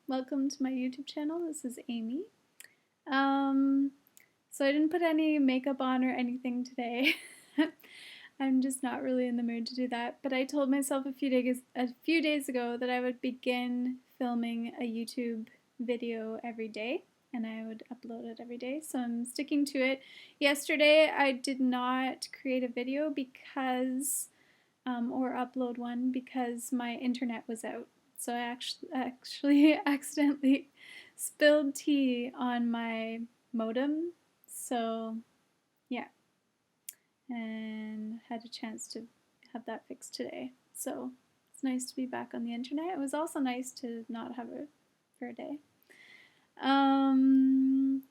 welcome to my YouTube channel. This is Amy. Um, so I didn't put any makeup on or anything today. I'm just not really in the mood to do that. But I told myself a few days ago that I would begin filming a YouTube video every day, and I would upload it every day. So I'm sticking to it. Yesterday I did not create a video because or upload one because my internet was out. So I actually accidentally spilled tea on my modem. So yeah, and had a chance to have that fixed today. So it's nice to be back on the internet. It was also nice to not have it for a day. Um,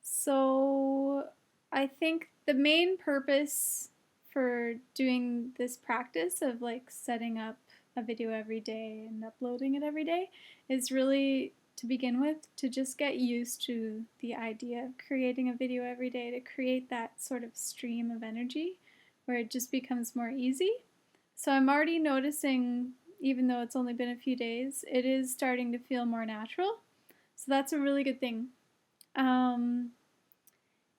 so I think the main purpose for doing this practice of like setting up a video every day and uploading it every day is really to begin with to just get used to the idea of creating a video every day, to create that sort of stream of energy where it just becomes more easy. So I'm already noticing, even though it's only been a few days, it is starting to feel more natural. So that's a really good thing. Um,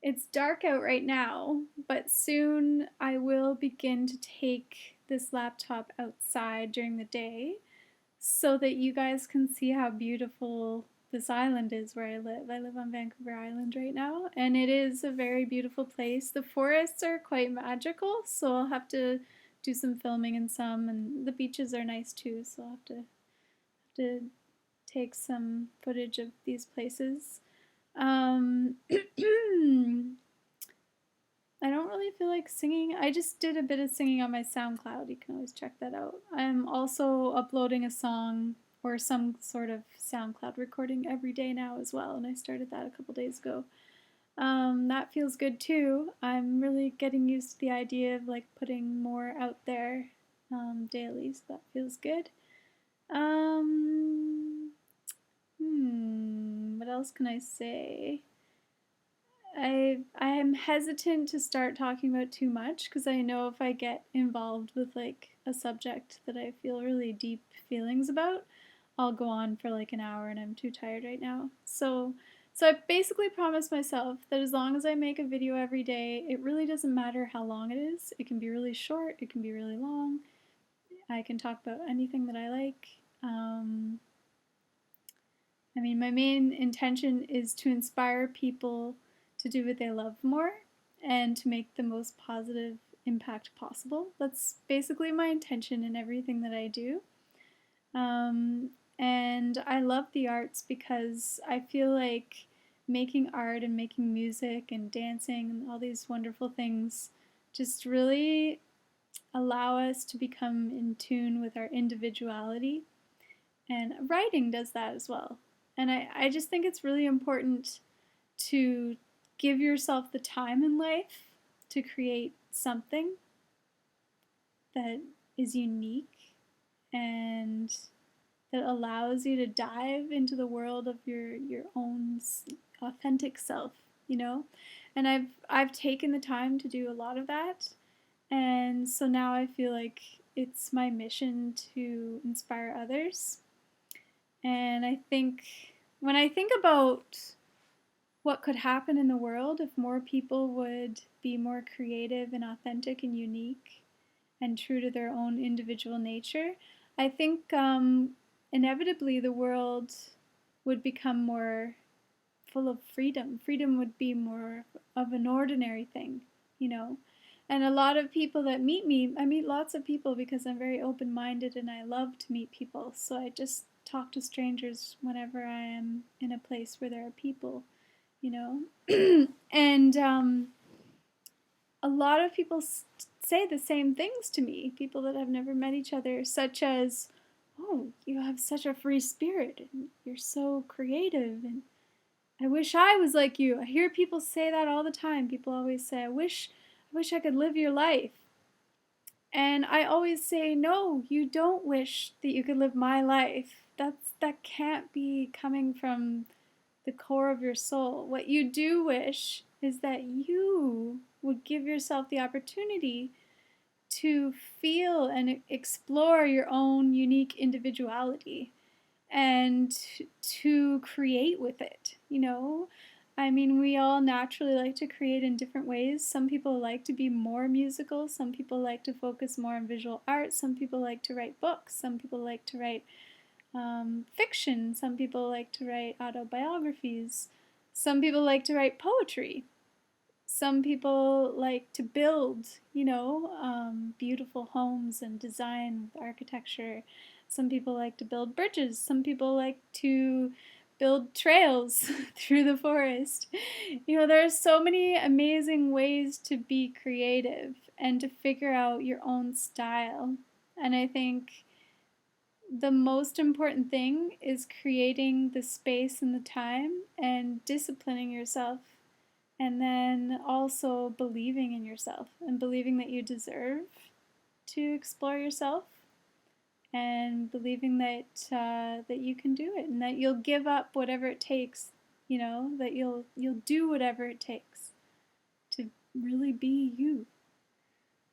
it's dark out right now, but soon I will begin to take this laptop outside during the day so that you guys can see how beautiful this island is where I live. I live on Vancouver Island right now, and it is a very beautiful place. The forests are quite magical, so I'll have to do some filming in some, and the beaches are nice too, so I'll have to take some footage of these places. I don't really feel like singing. I just did a bit of singing on my SoundCloud. You can always check that out. I'm also uploading a song or some sort of SoundCloud recording every day now as well, and I started that a couple days ago. That feels good too. I'm really getting used to the idea of like putting more out there daily, so that feels good. Um, what else can I say? I am hesitant to start talking about too much because I know if I get involved with like a subject that I feel really deep feelings about, I'll go on for like an hour and I'm too tired right now. So I basically promised myself that as long as I make a video every day, it really doesn't matter how long it is. It can be really short, it can be really long. I can talk about anything that I like. I mean, my main intention is to inspire people to do what they love more and to make the most positive impact possible. That's basically my intention in everything that I do. Um, and I love the arts because I feel like making art and making music and dancing and all these wonderful things just really allow us to become in tune with our individuality, and writing does that as well. And I just think it's really important to give yourself the time in life to create something that is unique and that allows you to dive into the world of your own authentic self, you know? And I've taken the time to do a lot of that. And so now I feel like it's my mission to inspire others. And I think when I think about what could happen in the world if more people would be more creative and authentic and unique and true to their own individual nature, I think inevitably the world would become more full of freedom. Freedom would be more of an ordinary thing, you know. And a lot of people that meet me, I meet lots of people because I'm very open minded and I love to meet people. So I just talk to strangers whenever I am in a place where there are people, you know. And a lot of people say the same things to me, people that have never met each other, such as, oh, you have such a free spirit and you're so creative and I wish I was like you. I hear people say that all the time. People always say, I wish I could live your life. And I always say, no, you don't wish that you could live my life. That can't be coming from the core of your soul. What you do wish is that you would give yourself the opportunity to feel and explore your own unique individuality. and to create with it, you know? I mean, we all naturally like to create in different ways. Some people like to be more musical, some people like to focus more on visual art, some people like to write books, some people like to write fiction, some people like to write autobiographies, some people like to write poetry. Some people like to build, beautiful homes and design with architecture. Some people like to build bridges. Some people like to build trails through the forest. There are so many amazing ways to be creative and to figure out your own style. And I think the most important thing is creating the space and the time and disciplining yourself, and then also believing in yourself and believing that you deserve to explore yourself, and believing that you can do it and that you'll give up whatever it takes, that you'll do whatever it takes to really be you.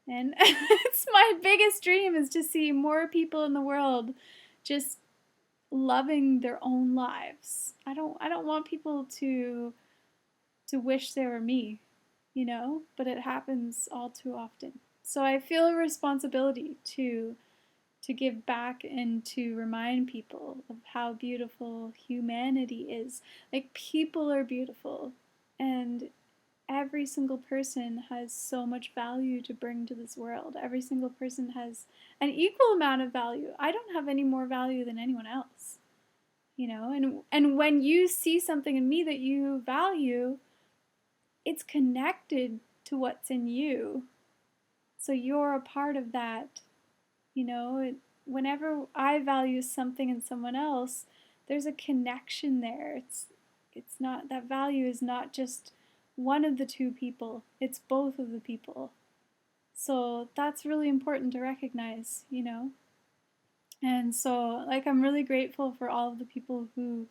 And it's my biggest dream is to see more people in the world just loving their own lives. I don't want people to wish they were me, but it happens all too often. So I feel a responsibility to give back and to remind people of how beautiful humanity is. Like, people are beautiful, and every single person has so much value to bring to this world. Every single person has an equal amount of value. I don't have any more value than anyone else. And when you see something in me that you value, it's connected to what's in you. So you're a part of that. Whenever I value something in someone else, there's a connection there. It's not, that value is not just one of the two people, it's both of the people. So that's really important to recognize. And so, like, I'm really grateful for all of the people who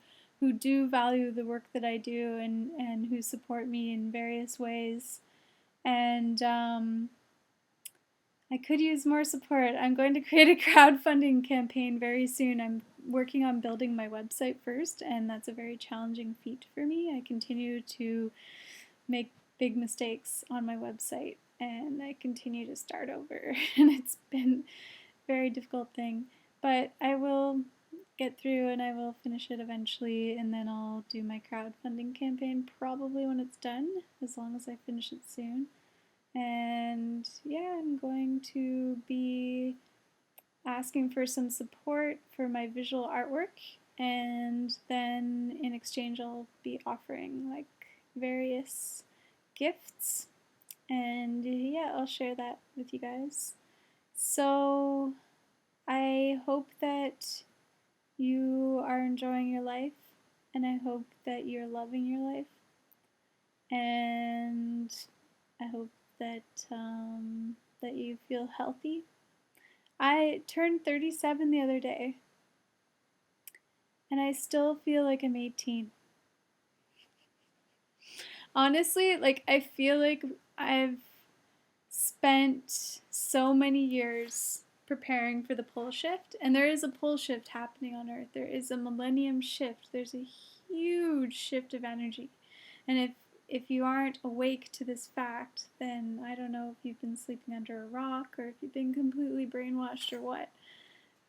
do value the work that I do, and who support me in various ways. And I could use more support. I'm going to create a crowdfunding campaign very soon. I'm working on building my website first, and that's a very challenging feat for me. I continue to make big mistakes on my website, and I continue to start over, and it's been a very difficult thing. But I will get through, and I will finish it eventually, and then I'll do my crowdfunding campaign probably when it's done, as long as I finish it soon. And yeah, I'm going to be asking for some support for my visual artwork, and then in exchange I'll be offering like various gifts, and yeah, I'll share that with you guys. So I hope that you are enjoying your life, and I hope that you're loving your life, and I hope that that you feel healthy. I turned 37 the other day, and I still feel like I'm 18. Honestly, like, I feel like I've spent so many years preparing for the pole shift, and there is a pole shift happening on Earth. There is a millennium shift. There's a huge shift of energy. And if you aren't awake to this fact, then I don't know if you've been sleeping under a rock, or if you've been completely brainwashed, or what.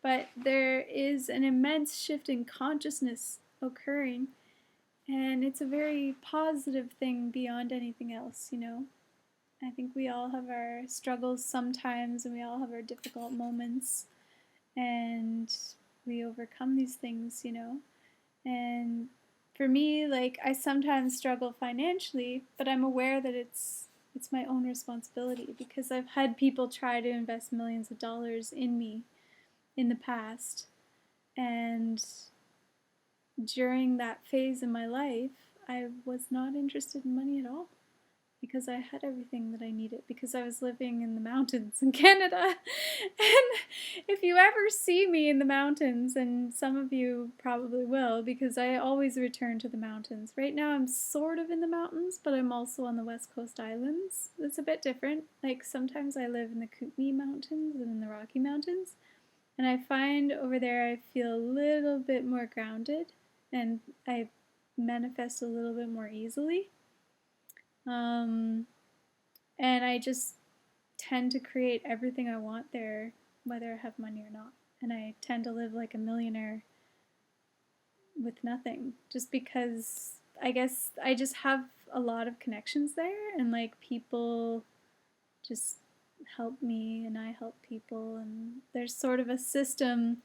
But there is an immense shift in consciousness occurring, and it's a very positive thing beyond anything else. I think we all have our struggles sometimes, and we all have our difficult moments, and we overcome these things. And for me, like, I sometimes struggle financially, but I'm aware that it's my own responsibility, because I've had people try to invest millions of dollars in me in the past, and during that phase in my life, I was not interested in money at all, because I had everything that I needed, because I was living in the mountains in Canada. And if you ever see me in the mountains, and some of you probably will, because I always return to the mountains. Right now I'm sort of in the mountains, but I'm also on the West Coast Islands. It's a bit different. Like, sometimes I live in the Kootenay Mountains and in the Rocky Mountains, And I find over there I feel a little bit more grounded and I manifest a little bit more easily. And I just tend to create everything I want there, whether I have money or not. And I tend to live like a millionaire with nothing, just because I guess I just have a lot of connections there, and like people just help me, and I help people, and there's sort of a system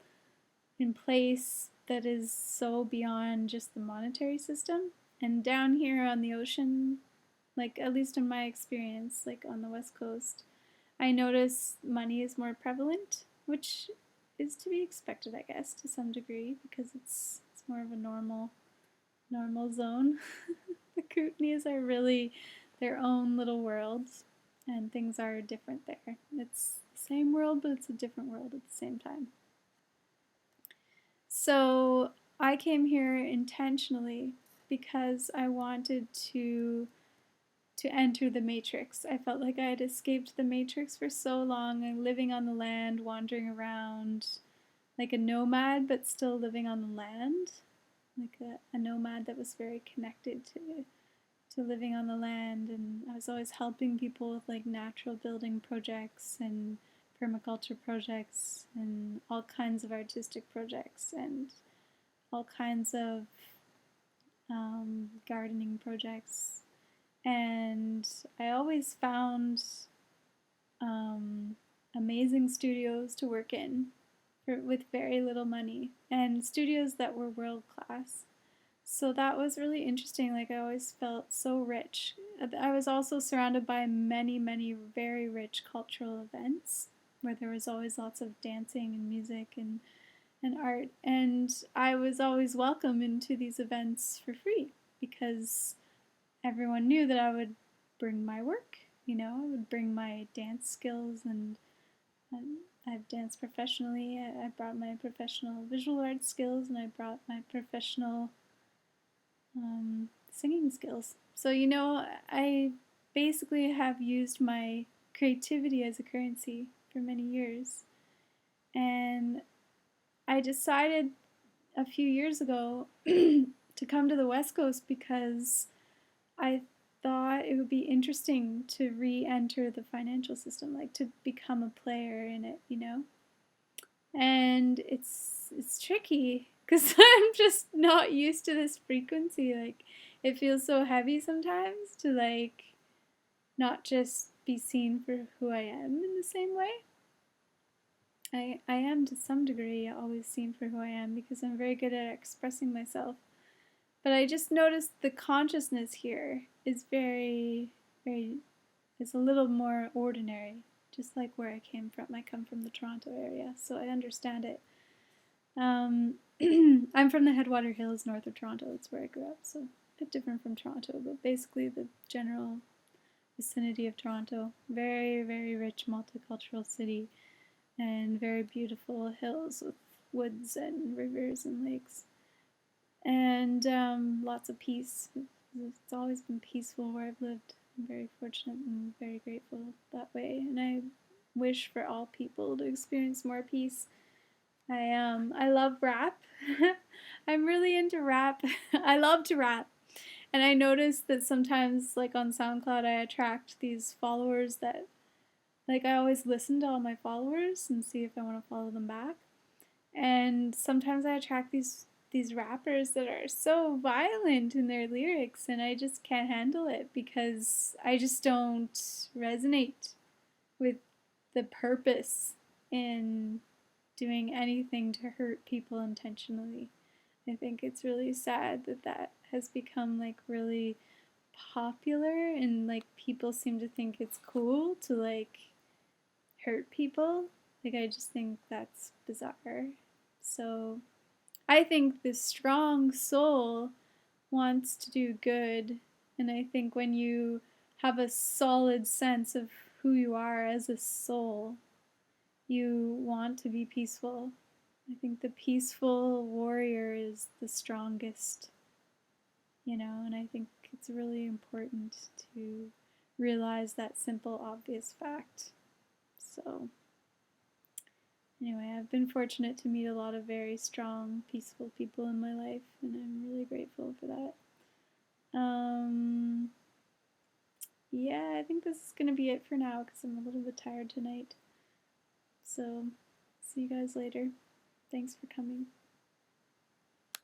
in place that is so beyond just the monetary system. And down here on the ocean, like at least in my experience, like on the West Coast, I notice money is more prevalent, which is to be expected, I guess, to some degree, because it's more of a normal zone. The Kootenays are really their own little worlds, and things are different there. It's the same world, but it's a different world at the same time. So I came here intentionally because I wanted to enter the Matrix. I felt like I had escaped the Matrix for so long and living on the land, wandering around like a nomad, but still living on the land, like a nomad that was very connected to living on the land. And I was always helping people with like natural building projects and permaculture projects and all kinds of artistic projects and all kinds of gardening projects. And I always found amazing studios to work in with very little money, and studios that were world class. So that was really interesting. Like, I always felt so rich. I was also surrounded by many, many very rich cultural events where there was always lots of dancing and music and art. And I was always welcome into these events for free because everyone knew that I would bring my work. I would bring my dance skills, and I've danced professionally. I brought my professional visual arts skills, and I brought my professional singing skills. So, I basically have used my creativity as a currency for many years. And I decided a few years ago to come to the West Coast because I thought it would be interesting to re-enter the financial system, like to become a player in it. And it's tricky because I'm just not used to this frequency. Like, it feels so heavy sometimes to like not just be seen for who I am in the same way. I am to some degree always seen for who I am because I'm very good at expressing myself. But I just noticed the consciousness here is very, very, it's a little more ordinary, just like where I came from. I come from the Toronto area, so I understand it. I'm from the Headwater Hills, north of Toronto. That's where I grew up, so a bit different from Toronto, but basically the general vicinity of Toronto. Very, very rich multicultural city, and very beautiful hills with woods and rivers and lakes. And lots of peace. It's always been peaceful where I've lived. I'm very fortunate and very grateful that way. And I wish for all people to experience more peace. I love rap. I'm really into rap. I love to rap. And I notice that sometimes, like on SoundCloud, I attract these followers that, like, I always listen to all my followers and see if I want to follow them back. And sometimes I attract these rappers that are so violent in their lyrics, and I just can't handle it because I just don't resonate with the purpose in doing anything to hurt people intentionally. I think it's really sad that that has become like really popular, and like people seem to think it's cool to like hurt people. Like, I just think that's bizarre. So I think the strong soul wants to do good, and I think when you have a solid sense of who you are as a soul, you want to be peaceful. I think the peaceful warrior is the strongest, and I think it's really important to realize that simple, obvious fact. So, Anyway, I've been fortunate to meet a lot of very strong, peaceful people in my life, and I'm really grateful for that. Um, yeah, I think this is going to be it for now because I'm a little bit tired tonight. So, see you guys later. Thanks for coming.